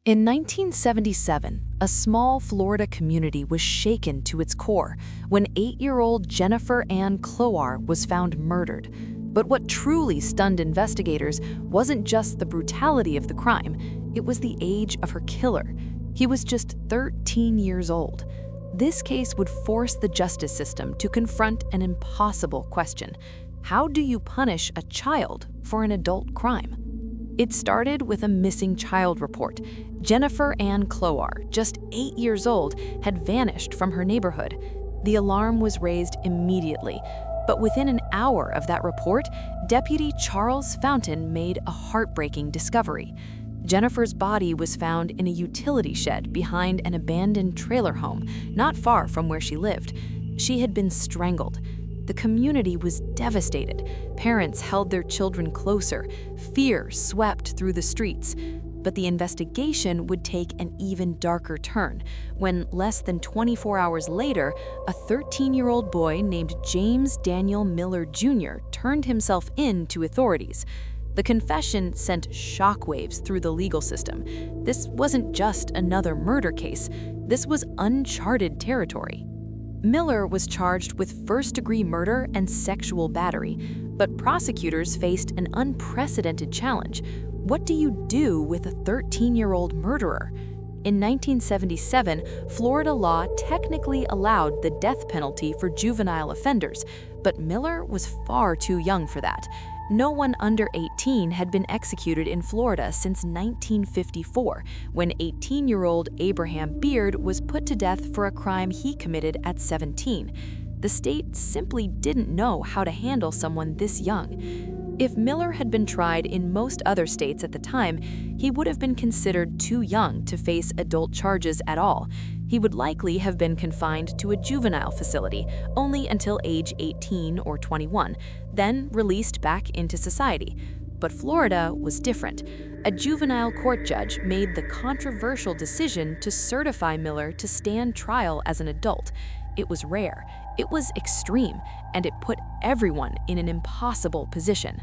In 1977, a small Florida community was shaken to its core when 8-year-old Jennifer Ann Cloar was found murdered. But what truly stunned investigators wasn't just the brutality of the crime, it was the age of her killer. He was just 13 years old. This case would force the justice system to confront an impossible question. How do you punish a child for an adult crime? It started with a missing child report. Jennifer Ann Cloar, just 8 years old, had vanished from her neighborhood. The alarm was raised immediately, but within an hour of that report, Deputy Charles Fountain made a heartbreaking discovery. Jennifer's body was found in a utility shed behind an abandoned trailer home, not far from where she lived. She had been strangled. The community was devastated. Parents held their children closer. Fear swept through the streets. But the investigation would take an even darker turn when, less than 24 hours later, a 13-year-old boy named James Daniel Miller Jr. turned himself in to authorities. The confession sent shockwaves through the legal system. This wasn't just another murder case. This was uncharted territory. Miller was charged with first-degree murder and sexual battery, but prosecutors faced an unprecedented challenge. What do you do with a 13-year-old murderer? In 1977, Florida law technically allowed the death penalty for juvenile offenders, but Miller was far too young for that. No one under 18 had been executed in Florida since 1954, when 18-year-old Abraham Beard was put to death for a crime he committed at 17. The state simply didn't know how to handle someone this young. If Miller had been tried in most other states at the time, he would have been considered too young to face adult charges at all. He would likely have been confined to a juvenile facility only until age 18 or 21, then released back into society. But Florida was different. A juvenile court judge made the controversial decision to certify Miller to stand trial as an adult. It was rare, it was extreme, and it put everyone in an impossible position.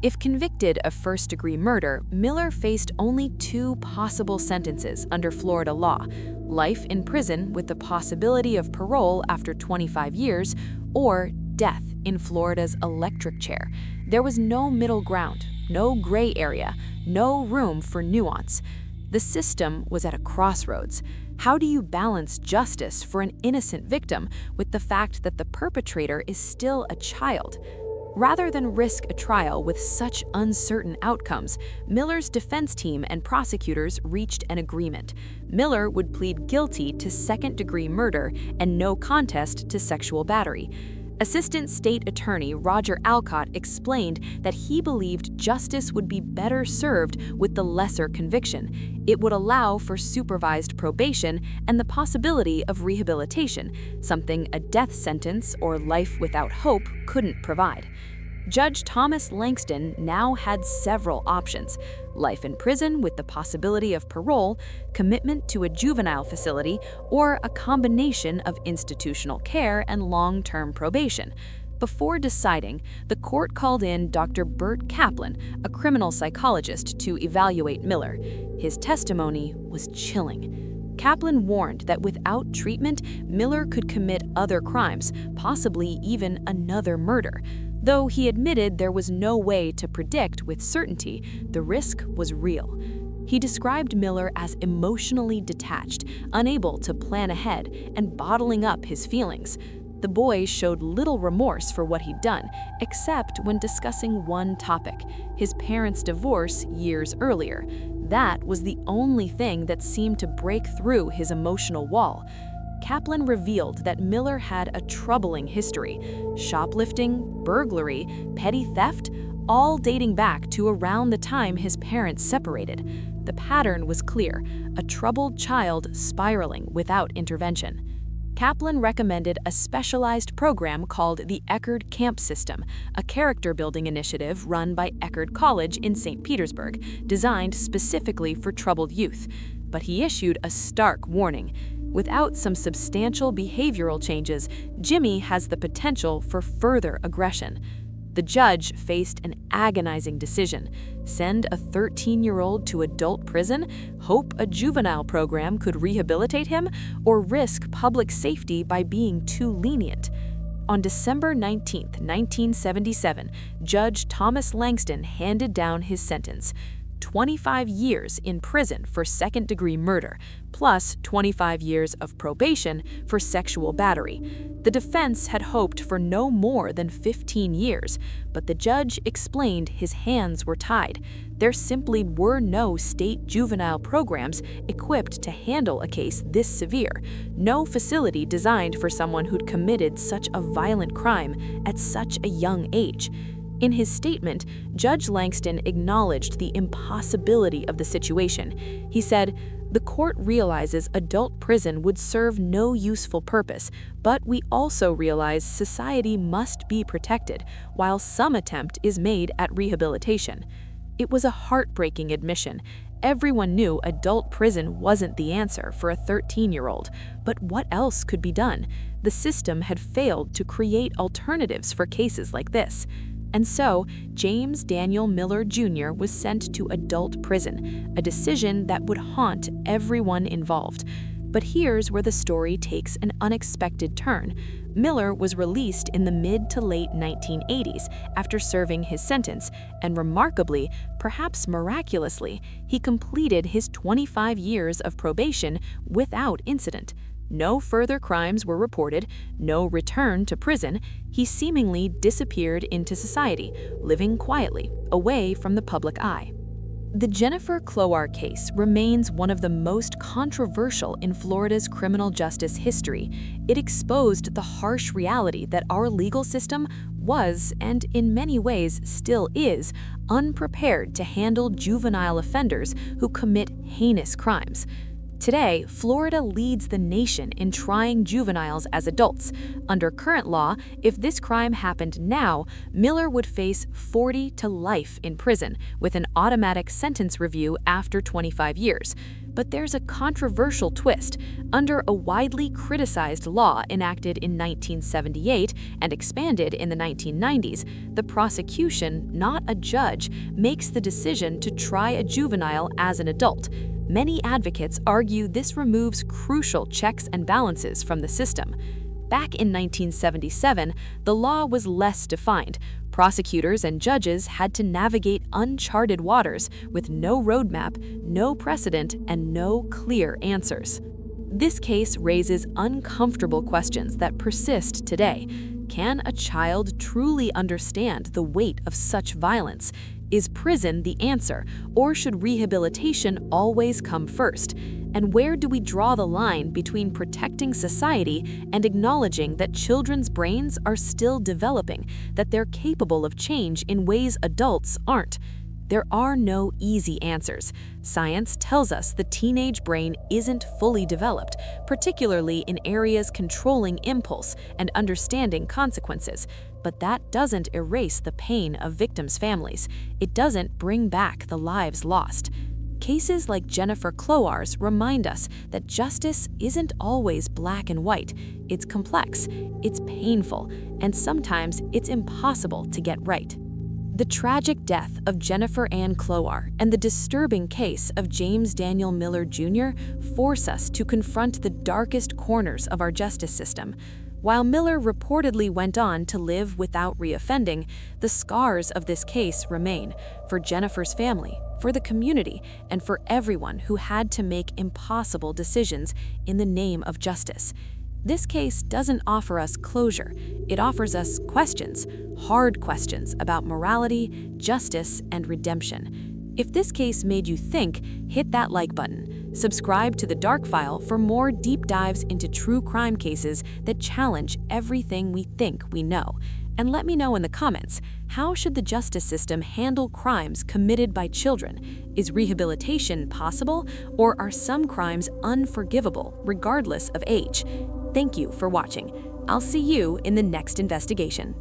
If convicted of first-degree murder, Miller faced only two possible sentences under Florida law: life in prison with the possibility of parole after 25 years, or death in Florida's electric chair. There was no middle ground, no gray area, no room for nuance. The system was at a crossroads. How do you balance justice for an innocent victim with the fact that the perpetrator is still a child? Rather than risk a trial with such uncertain outcomes, Miller's defense team and prosecutors reached an agreement. Miller would plead guilty to second-degree murder and no contest to sexual battery. Assistant State Attorney Roger Alcott explained that he believed justice would be better served with the lesser conviction. It would allow for supervised probation and the possibility of rehabilitation, something a death sentence or life without hope couldn't provide. Judge Thomas Langston now had several options: life in prison with the possibility of parole, commitment to a juvenile facility, or a combination of institutional care and long-term probation. Before deciding, the court called in Dr. Bert Kaplan, a criminal psychologist, to evaluate Miller. His testimony was chilling. Kaplan warned that without treatment, Miller could commit other crimes, possibly even another murder. Though he admitted there was no way to predict with certainty, the risk was real. He described Miller as emotionally detached, unable to plan ahead, and bottling up his feelings. The boy showed little remorse for what he'd done, except when discussing one topic: his parents' divorce years earlier. That was the only thing that seemed to break through his emotional wall. Kaplan revealed that Miller had a troubling history: shoplifting, burglary, petty theft, all dating back to around the time his parents separated. The pattern was clear: a troubled child spiraling without intervention. Kaplan recommended a specialized program called the Eckerd Camp System, a character-building initiative run by Eckerd College in St. Petersburg, designed specifically for troubled youth. But he issued a stark warning: without some substantial behavioral changes, Jimmy has the potential for further aggression. The judge faced an agonizing decision: send a 13-year-old to adult prison, hope a juvenile program could rehabilitate him, or risk public safety by being too lenient. On December 19, 1977, Judge Thomas Langston handed down his sentence: 25 years in prison for second-degree murder, plus 25 years of probation for sexual battery. The defense had hoped for no more than 15 years, but the judge explained his hands were tied. There simply were no state juvenile programs equipped to handle a case this severe, no facility designed for someone who'd committed such a violent crime at such a young age. In his statement, Judge Langston acknowledged the impossibility of the situation. He said, "The court realizes adult prison would serve no useful purpose, but we also realize society must be protected, while some attempt is made at rehabilitation." It was a heartbreaking admission. Everyone knew adult prison wasn't the answer for a 13-year-old, but what else could be done? The system had failed to create alternatives for cases like this. And so, James Daniel Miller Jr. was sent to adult prison, a decision that would haunt everyone involved. But here's where the story takes an unexpected turn. Miller was released in the mid to late 1980s after serving his sentence, and remarkably, perhaps miraculously, he completed his 25 years of probation without incident. No further crimes were reported, no return to prison. He seemingly disappeared into society, living quietly, away from the public eye. The Jennifer Cloar case remains one of the most controversial in Florida's criminal justice history. It exposed the harsh reality that our legal system was, and in many ways still is, unprepared to handle juvenile offenders who commit heinous crimes. Today, Florida leads the nation in trying juveniles as adults. Under current law, if this crime happened now, Miller would face 40 to life in prison, with an automatic sentence review after 25 years. But there's a controversial twist. Under a widely criticized law enacted in 1978 and expanded in the 1990s, the prosecution, not a judge, makes the decision to try a juvenile as an adult. Many advocates argue this removes crucial checks and balances from the system. Back in 1977, the law was less defined. Prosecutors and judges had to navigate uncharted waters with no roadmap, no precedent, and no clear answers. This case raises uncomfortable questions that persist today. Can a child truly understand the weight of such violence? Is prison the answer, or should rehabilitation always come first? And where do we draw the line between protecting society and acknowledging that children's brains are still developing, that they're capable of change in ways adults aren't? There are no easy answers. Science tells us the teenage brain isn't fully developed, particularly in areas controlling impulse and understanding consequences. But that doesn't erase the pain of victims' families. It doesn't bring back the lives lost. Cases like Jennifer Cloar's remind us that justice isn't always black and white. It's complex, it's painful, and sometimes it's impossible to get right. The tragic death of Jennifer Ann Cloar and the disturbing case of James Daniel Miller Jr. force us to confront the darkest corners of our justice system. While Miller reportedly went on to live without reoffending, the scars of this case remain for Jennifer's family, for the community, and for everyone who had to make impossible decisions in the name of justice. This case doesn't offer us closure. It offers us questions, hard questions about morality, justice, and redemption. If this case made you think, hit that like button. Subscribe to The Dark File for more deep dives into true crime cases that challenge everything we think we know. And let me know in the comments, how should the justice system handle crimes committed by children? Is rehabilitation possible, or are some crimes unforgivable regardless of age? Thank you for watching. I'll see you in the next investigation.